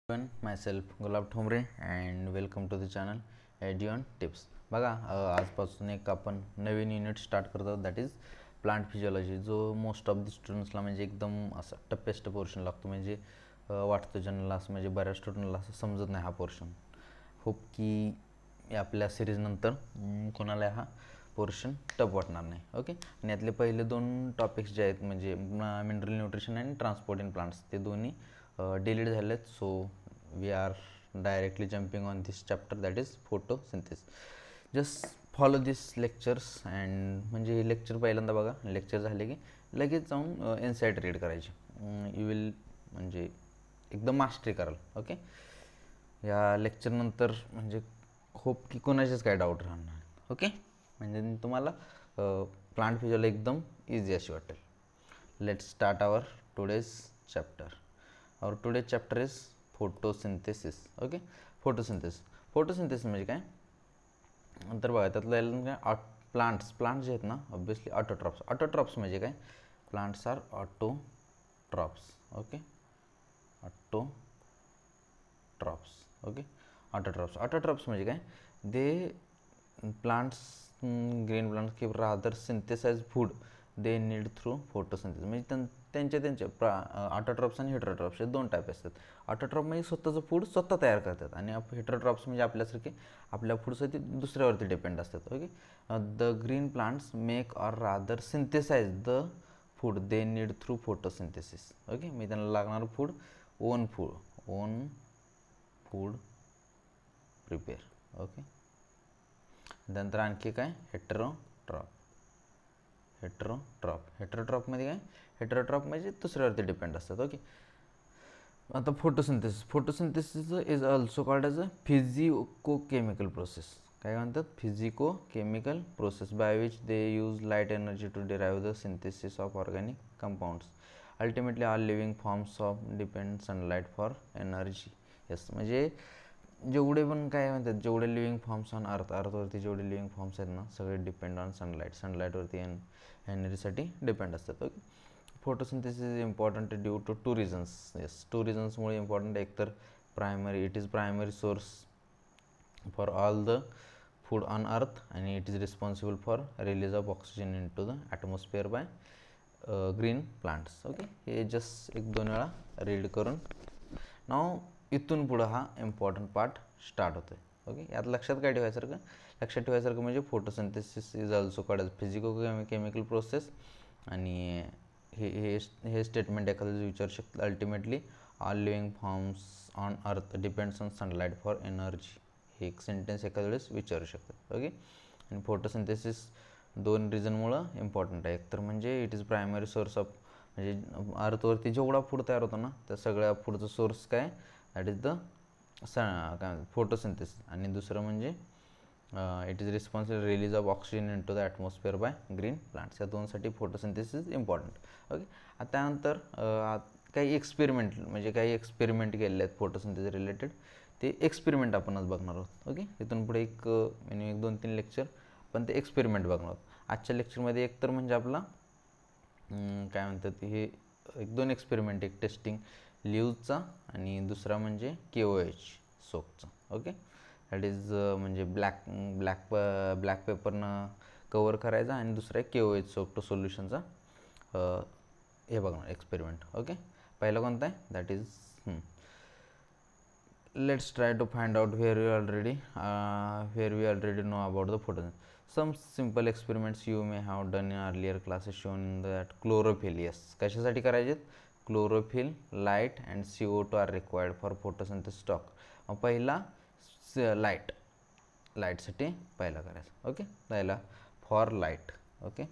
myself Gulab Thomre and welcome to the channel Edion Tips. बघा आजपासून एक आपण नवीन युनिट स्टार्ट करतो दॅट इज प्लांट फिजिओलॉजी जो मोस्ट ऑफ द स्टुडंट्सला म्हणजे एकदम असा टफेस्ट पोर्शन लागतो म्हणजे वाटतं जनरलला असं म्हणजे बऱ्याच स्टुडंटला असं समजत नाही हा पोर्शन. होप की आपल्या सिरीजनंतर कोणाला हा पोर्शन टफ वाटणार नाही. ओके, आणि यातले पहिले दोन टॉपिक्स जे आहेत म्हणजे mineral nutrition and transport in plants ते दोन्ही डिलीट झालेत. So we are directly jumping on this chapter that is photosynthesis. Just follow this lectures and म्हणजे हे लेक्चर पहिल्यांदा बघा, लेक्चर झाले की लगेच जाऊन इनसाईट रीड करायचे. यू विल म्हणजे एकदम मास्टरी कराल. ओके, या लेक्चरनंतर म्हणजे होप की कोणाचेच काय डाऊट राहणार. ओके, म्हणजे तुम्हाला प्लांट फिजिओलॉजी एकदम इझी अशी वाटेल. Let's start our today's chapter. Our today's chapter is photosynthesis. Okay, photosynthesis म्हणजे काय तर बघा त्यातलं काय प्लांट्स जे आहेत ना ऑब्विसली ऑटोट्रॉप्स म्हणजे काय plants are autotrophs. Okay, autotrophs म्हणजे काय दे प्लांट्स ग्रीन प्लांट्स की rather synthesize food they need through photosynthesis. म्हणजे त्यांचे ऑटोट्रॉप्स आणि हेटरोट्रॉप्स हे दोन टाईप असतात. ऑटोट्रॉप म्हणजे स्वतःचं फूड स्वतः तयार करतात आणि हेटरोट्रॉप्स म्हणजे आपल्यासारखे आपल्या फूडसाठी दुसऱ्यावरती डिपेंड असतात. Okay, the green plants make or rather synthesize the food they need through photosynthesis. Okay, मी त्यांना लागणारं food own food prepare. Okay, नंतर आणखी काय हेटरोट्रॉपमध्ये काय हेटरोट्रॉप म्हणजे दुसऱ्यावरती डिपेंड असतात. ओके, आता photosynthesis is also called as a physicochemical process. काय म्हणतात physicochemical process by which they use light energy to derive the synthesis of organic compounds. Ultimately all living forms of depend sunlight for energy. Yes, म्हणजे जेवढे पण काय म्हणतात जेवढे living forms on अर्थवरती जेवढे living forms आहेत ना सगळे डिपेंड ऑन सनलाईटवरती एनर्जीसाठी डिपेंड असतात. Okay, photosynthesis is important due to two रिझन्समुळे इम्पॉर्टंट. एक तर it is primary source for all the food on earth आणि it is responsible for release of oxygen into the atmosphere by green plants. Okay, हे just एक दोन वेळा read करून नाव इथून पुढं हा इम्पॉर्टंट पार्ट स्टार्ट होतो आहे. ओके, यात लक्षात ठेवायसारखं म्हणजे photosynthesis is also called as physico-chemical process. आणि हे स्टेटमेंट एखादं विचारू शकतं ultimately all living forms on earth depends on sunlight for energy. हे एक सेंटेन्स एखाद्या वेळेस विचारू शकतात. ओके, आणि फोटोसिंथेसिस दोन रिझनमुळं इम्पॉर्टंट आहे. एक तर म्हणजे it is primary source of म्हणजे अर्थवरती जेवढा फूड तयार होतो ना त्या सगळ्या फूडचं सोर्स काय दॅट इज द काय फोटोसिंथेसिस. आणि दुसरं म्हणजे it is responsible release of oxygen into the atmosphere by green plants. या दोनसाठी फोटोसिंथेसिस इम्पॉर्टंट. ओके, आता त्यानंतर काही एक्सपेरिमेंट केलेले आहेत फोटोसिंथेसिस रिलेटेड. ते एक्सपेरिमेंट आपणच बघणार आहोत. ओके, इथून पुढे एक 2-3 लेक्चर पण ते एक्सपेरिमेंट बघणार आहोत. आजच्या लेक्चरमध्ये एक तर म्हणजे आपला काय म्हणतात हे एक दोन एक्सपेरिमेंट, एक टेस्टिंग लिव्हचा आणि दुसरा म्हणजे KOH सोकचा. ओके, दॅट इज म्हणजे ब्लॅक पेपरनं कवर करायचा आणि दुसरा आहे KOH सोक टू सोल्युशनचा हे बघणार एक्सपेरिमेंट. ओके, पहिला कोणता आहे that is let's try to find out where we already know about the photosynthesis. Some simple experiments you may have done in earlier classes shown that chlorophyll, yes, कशासाठी करायचे chlorophyll, light and CO2 are required for photosynthesis stock. पहिला लाईटसाठी पहिला करायचा. Okay, पहिला for light. Okay,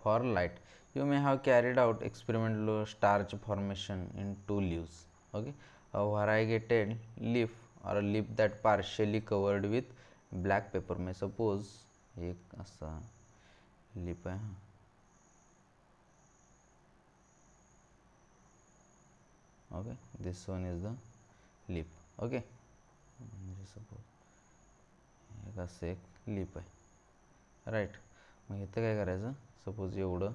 for light you may have carried out experimental starch formation in 2 leaves. Okay, a variegated leaf or a leaf that partially covered with black pepper. may suppose एक असा leaf आहे. Okay, this one is the leaf. Okay, म्हणजे suppose एक असं एक leaf आहे right. मग इथं काय करायचं सपोज एवढं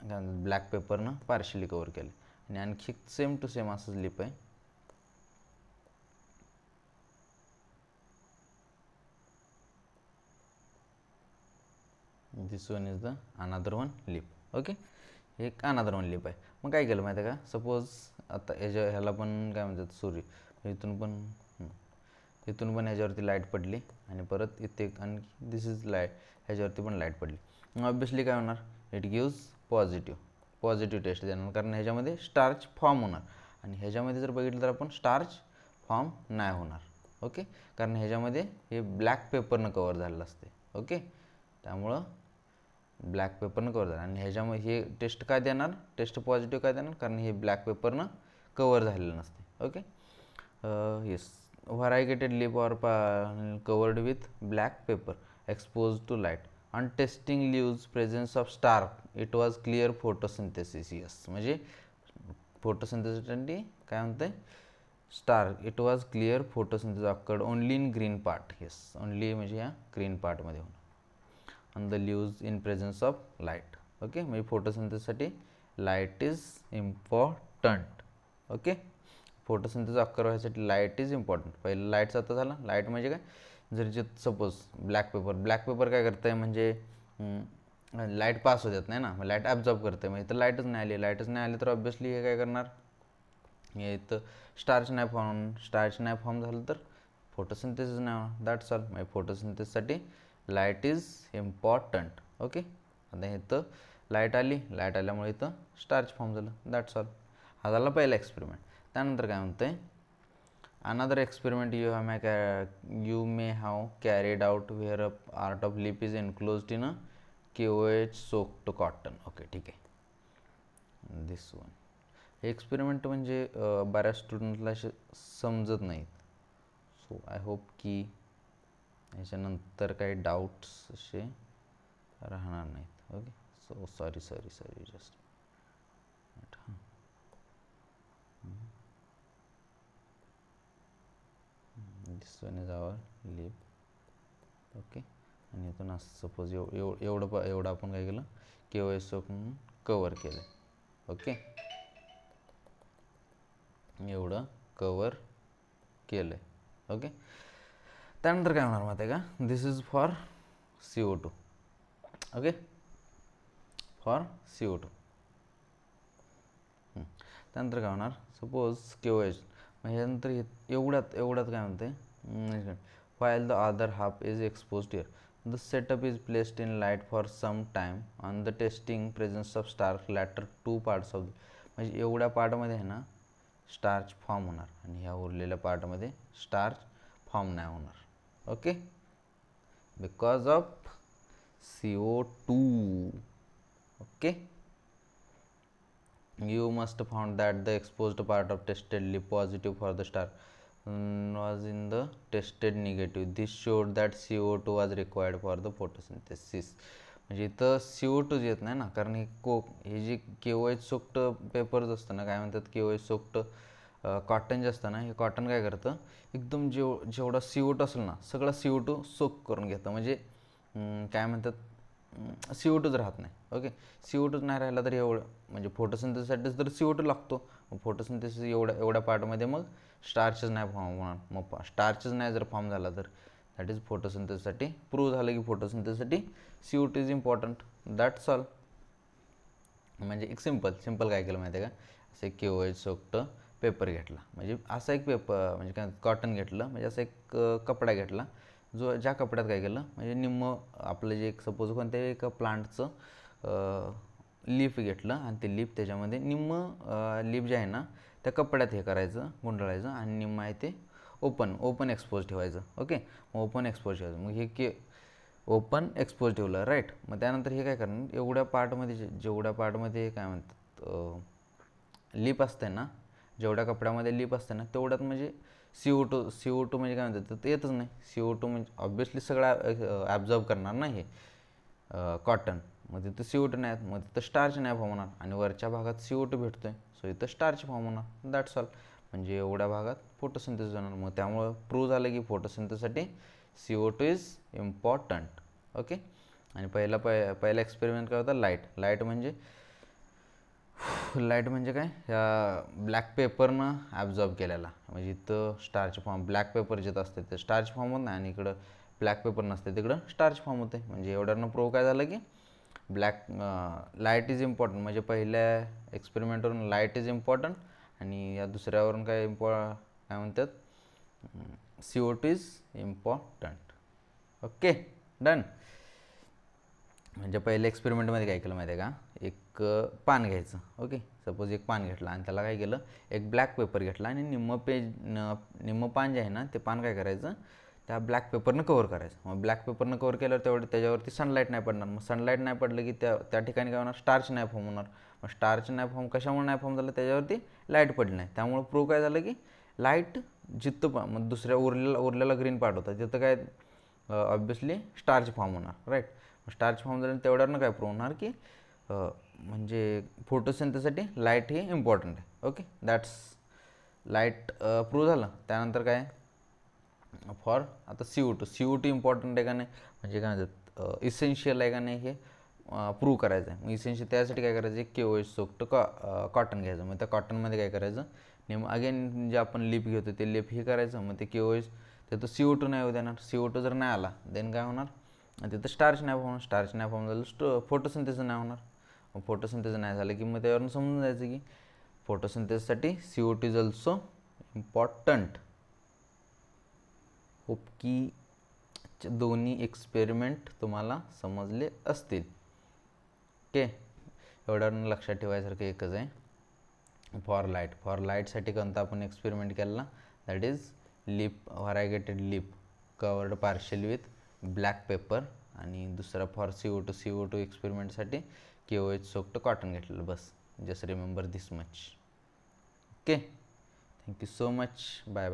ब्लॅक पेपरनं पार्शली कवर केलं. आणि आणखी सेम टू सेम असंच लिप आहे. This one is the another one leaf. Okay, एक अनादर वन लिप आहे. मग काय केलं माहिती आहे का, सपोज आता ह्याला पण काय म्हणतात सूर्य, इथून पण ह्याच्यावरती लाईट पडली आणि परत इथे आणखी दिस इज लाईट, ह्याच्यावरती पण लाईट पडली. मग ऑब्वियसली काय होणार, इट गिव्ज पॉझिटिव्ह टेस्ट देणार, कारण ह्याच्यामध्ये स्टार्च फॉर्म होणार. आणि ह्याच्यामध्ये जर बघितलं तर आपण स्टार्च फॉर्म नाही होणार. ओके, कारण ह्याच्यामध्ये हे ब्लॅक पेपरनं कवर झालेलं असते. ओके, त्यामुळं ब्लॅक पेपरनं कवर झालं. आणि ह्याच्यामध्ये हे टेस्ट काय देणार, टेस्ट पॉझिटिव्ह काय देणार, कारण हे ब्लॅक पेपरनं कवर झालेलं नसते. Okay, yes, variegated leaf or covered with black paper expose to light on testing leaves presence of starch it was clear photosynthesis. Yes, म्हणजे फोटोसिंथेसिससाठी काय म्हणते, starch it was clear photosynthesis occurred only in green part. Yes, only म्हणजे ह्या green पार्टमध्ये होणार. and the leaves in presence of light. Okay, म्हणजे फोटोसिंथेसिससाठी light is important. Okay, photosynthesis occur व्हायसाठी लाईट इज इम्पॉर्टंट. पहिलं लाईटचा आता झाला. लाईट म्हणजे काय, जर जे सपोज ब्लॅक पेपर काय करतं आहे, म्हणजे लाईट पास होत नाही ना, मग लाईट ॲब्झॉर्ब करते. मग इथं लाईटच नाही आली तर ऑब्वियसली हे काय करणार, हे इथं स्टार्च नाही फॉर्म झालं तर फोटोसिंथेसिस नाही होणार. That's all. म्हणजे फोटोसिंथेसिससाठी लाईट इज इम्पॉर्टंट. ओके, आता इथं लाईट आल्यामुळे इथं स्टार्च फॉर्म झालं. That's all. हा झाला पहिला एक्सपेरिमेंट. त्यानंतर काय म्हणतं आहे, another experiment you may have carried out where a part of lip is enclosed in a KOH soaked cotton. Okay, ठीक आहे. दिस वन हे एक्सपेरिमेंट म्हणजे बऱ्याच स्टुडंटला असे समजत नाहीत. सो आय होप की ह्याच्यानंतर काही डाऊट्स असे राहणार नाहीत. ओके, सो सॉरी जस्ट हां, this one is our leaf. Okay, आणि इथून असं सपोज एवढं आपण काय केलं, KOH सोकून कवर केलं. ओके, एवढं कवर केलं आहे. ओके, त्यानंतर काय होणार माहिती आहे का, this is for CO2. Okay, for CO2. त्यानंतर काय होणार, सपोज KOH, मग ह्यानंतर एवढ्यात काय म्हणते, while the other half is exposed here, the setup is placed in light for some time on the testing presence of starch latter two parts of म्हणजे एवढ्या पार्टमध्ये आहे ना स्टार्च फॉर्म होणार आणि ह्या उरलेल्या पार्टमध्ये स्टार्च फॉर्म नाही होणार. Okay, because of CO2. Okay, you must found that the exposed part of tested lip positive for the star was in the tested negative. This showed that CO2 was required for the photosynthesis. म्हणजे इथं CO2 येत नाही ना, कारण हे जे KOH सोक्ट papers असतं ना, काय म्हणतात KOH सोक्ट कॉटन जे असतं ना, हे कॉटन काय करतं, एकदम जेवढा CO2 असेल ना सगळा CO2 सोक करून घेतं. म्हणजे काय म्हणतात, CO2च राहत नाही. ओके, CO2 नाही राहिला तर एवढं म्हणजे फोटोसिंथेसिससाठी तर CO2 लागतो. मग फोटोसिंथेसिस एवढ्या पार्टमध्ये मग स्टार्चच नाही फॉर्म होणार. मग स्टार्चच नाही जर फॉर्म झाला तर दॅट इज फोटोसिंथेसिससाठी प्रूव्ह झालं की फोटोसिंथेसिससाठी CO2 is important. That's all. म्हणजे एक सिम्पल काय केलं माहिती आहे का, असं एक KOH सोक्ट पेपर घेतला, म्हणजे असा एक पेपर म्हणजे काय कॉटन घेतलं, म्हणजे असा एक कपडा घेतला ज्या कपड्यात काय केलं, म्हणजे निम्मं आपलं जे एक सपोज कोणत्याही एक प्लांटचं लीफ घेतलं आणि ते लीफ त्याच्यामध्ये निम्मं लीफ जे आहे ना त्या कपड्यात हे करायचं, गुंडाळायचं आणि निम्मं आहे ते ओपन एक्सपोज ठेवायचं. ओके, मग ओपन एक्सपोज ठेवायचं. मग हे ओपन एक्सपोज ठेवलं, राईट. मग त्यानंतर हे काय करणार, एवढ्या पार्टमध्ये जेवढ्या पार्टमध्ये काय म्हणतात लीप असते ना, जेवढ्या कपड्यामध्ये लीप असते ना तेवढ्यात म्हणजे CO2 म्हणजे काय म्हणतात ते येतच नाही. CO2 म्हणजे ऑब्वियसली सगळं ॲब्झॉर्ब करणार ना हे कॉटन, मग तिथं CO2 नाही, मग तिथं स्टार्च नाही फॉर्म होणार आणि वरच्या भागात CO2 भेटतो आहे, सो इथं स्टार्च फॉर्म होणार. That's all. म्हणजे एवढ्या भागात फोटोसिंथेसिस होणार. मग त्यामुळं प्रूव्ह झालं की फोटोसिंथेसिससाठी CO2 इज इम्पॉर्टंट. ओके, आणि पहिला एक्सपेरिमेंट काय होता, लाईट म्हणजे लाईट म्हणजे काय, ह्या ब्लॅक पेपरनं ॲब्झॉर्ब केलेला, म्हणजे इथं स्टार्च फॉर्म ब्लॅक पेपर जिथं असते ते स्टार्च फॉर्म होत नाही आणि इकडं ब्लॅक पेपर नसते तिकडं स्टार्च फॉर्म होते. म्हणजे एवढ्यानं प्रूव्ह काय झालं की लाईट इज इम्पॉर्टंट, म्हणजे पहिल्या एक्सपेरिमेंटवरून लाईट इज इम्पॉर्टंट आणि या दुसऱ्यावरून काय काय म्हणतात CO2 is important. Okay done. म्हणजे पहिल्या एक्सपेरिमेंटमध्ये काय केलं माहिती आहे का, एक पान घ्यायचं. ओके, सपोज एक पान घेतलं आणि त्याला काय केलं, एक ब्लॅक पेपर घेतला आणि निम्म पान जे आहे ना ते पान काय करायचं, त्या ब्लॅक पेपरनं कवर करायचं. मग ब्लॅक पेपरनं कवर केल्यावर त्याच्यावरती सनलाईट नाही पडणार. मग सनलाईट नाही पडलं की त्या ठिकाणी काय होणार, स्टार्च नाही फॉर्म होणार. मग स्टार्च नाही फॉर्म कशामुळे नाही फॉर्म झालं, त्याच्यावरती लाईट पडली नाही. त्यामुळे प्रूव्ह काय झालं की लाईट जिथं मग दुसऱ्या उरलेला ग्रीन पार्ट होता तिथं काय ऑब्विसली स्टार्च फॉर्म होणार, राईट. स्टार्च फॉर्म झाल्यानं तेवढ्यानं काय प्रूव्ह होणार की म्हणजे फोटोसिंथेसिससाठी लाईट ही इम्पॉर्टंट आहे. ओके, दॅट्स लाईट प्रूव्ह झालं. त्यानंतर काय फॉर आता CO2 इम्पॉर्टंट आहे का नाही, म्हणजे काय म्हणतात इसेन्शियल आहे का नाही हे प्रूव्ह करायचं आहे. मग इसेन्शियल त्यासाठी काय करायचं, KOH सोक्ट कॉटन घ्यायचं. मग त्या कॉटनमध्ये काय करायचं, अगेन जे आपण लिप घेतो ते लिप हे करायचं. मग ते KOH तिथं CO2 नाही होऊ देणार. CO2 जर नाही आला देन काय होणार, तिथं स्टार्च नाही होणार. स्टार्च नाही फॉर्म झालं फोटोसिंथेसिस नाही होणार. मग फोटोसिंथेसिस नाही झालं की मग त्यावरून समजून जायचं की फोटोसिंथेसिससाठी CO2 is also important. Hope की दोन्ही एक्सपेरिमेंट तुम्हाला समजले असतील. ओके, एवढ्यावरून लक्षात ठेवायसारखं एकच आहे, फॉर लाईटसाठी कोणता आपण एक्सपेरिमेंट केला, that is variegated leaf covered partial with black paper. आणि दुसरा फॉर CO2 एक्सपेरिमेंटसाठी KOH सोक्ट कॉटन घेतलेलं. बस, just remember this much. Okay, thank you so much, bye bye.